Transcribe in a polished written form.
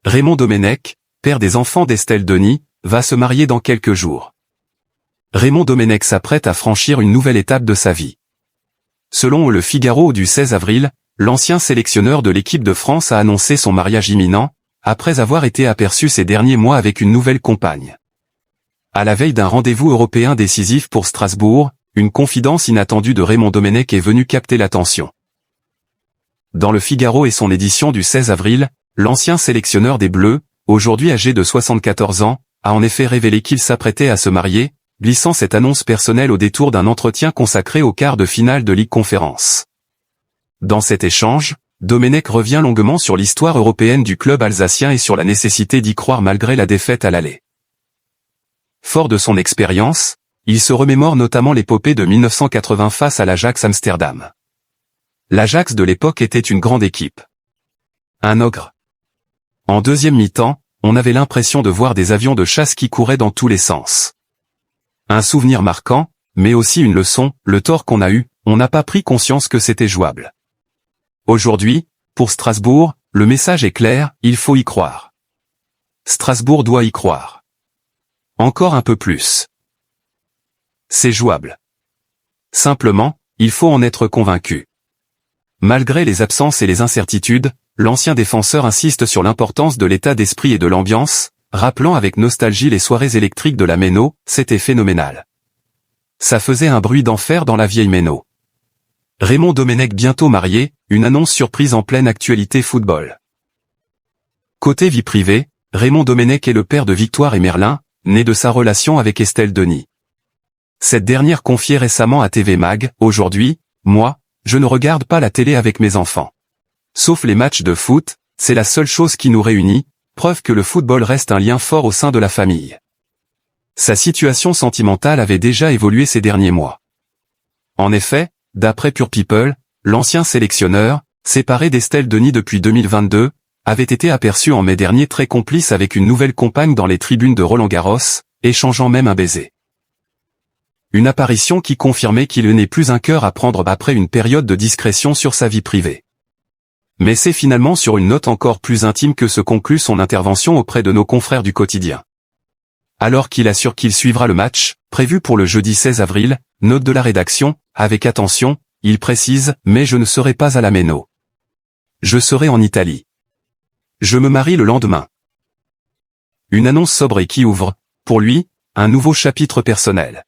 Raymond Domenech, père des enfants d'Estelle Denis, va se marier dans quelques jours. Raymond Domenech s'apprête à franchir une nouvelle étape de sa vie. Selon Le Figaro du 16 avril, l'ancien sélectionneur de l'équipe de France a annoncé son mariage imminent, après avoir été aperçu ces derniers mois avec une nouvelle compagne. À la veille d'un rendez-vous européen décisif pour Strasbourg, une confidence inattendue de Raymond Domenech est venue capter l'attention. Dans Le Figaro et son édition du 16 avril, l'ancien sélectionneur des Bleus, aujourd'hui âgé de 74 ans, a en effet révélé qu'il s'apprêtait à se marier, glissant cette annonce personnelle au détour d'un entretien consacré au quart de finale de Ligue Conférence. Dans cet échange, Domenech revient longuement sur l'histoire européenne du club alsacien et sur la nécessité d'y croire malgré la défaite à l'aller. Fort de son expérience, il se remémore notamment l'épopée de 1980 face à l'Ajax Amsterdam. L'Ajax de l'époque était une grande équipe. Un ogre. En deuxième mi-temps, on avait l'impression de voir des avions de chasse qui couraient dans tous les sens. Un souvenir marquant, mais aussi une leçon, le tort qu'on a eu, on n'a pas pris conscience que c'était jouable. Aujourd'hui, pour Strasbourg, le message est clair, il faut y croire. Strasbourg doit y croire. Encore un peu plus. C'est jouable. Simplement, il faut en être convaincu. Malgré les absences et les incertitudes, l'ancien défenseur insiste sur l'importance de l'état d'esprit et de l'ambiance, rappelant avec nostalgie les soirées électriques de la Méno, c'était phénoménal. Ça faisait un bruit d'enfer dans la vieille Méno. Raymond Domenech bientôt marié, une annonce surprise en pleine actualité football. Côté vie privée, Raymond Domenech est le père de Victoire et Merlin, né de sa relation avec Estelle Denis. Cette dernière confiait récemment à TV Mag, « Aujourd'hui, moi, je ne regarde pas la télé avec mes enfants. Sauf les matchs de foot, c'est la seule chose qui nous réunit, preuve que le football reste un lien fort au sein de la famille. » Sa situation sentimentale avait déjà évolué ces derniers mois. En effet, d'après Pure People, l'ancien sélectionneur, séparé d'Estelle Denis depuis 2022, avait été aperçu en mai dernier très complice avec une nouvelle compagne dans les tribunes de Roland-Garros, échangeant même un baiser. Une apparition qui confirmait qu'il n'est plus un cœur à prendre après une période de discrétion sur sa vie privée. Mais c'est finalement sur une note encore plus intime que se conclut son intervention auprès de nos confrères du quotidien. Alors qu'il assure qu'il suivra le match, prévu pour le jeudi 16 avril, note de la rédaction, avec attention, il précise « Mais je ne serai pas à la Méno. Je serai en Italie. Je me marie le lendemain. » Une annonce sobre et qui ouvre, pour lui, un nouveau chapitre personnel.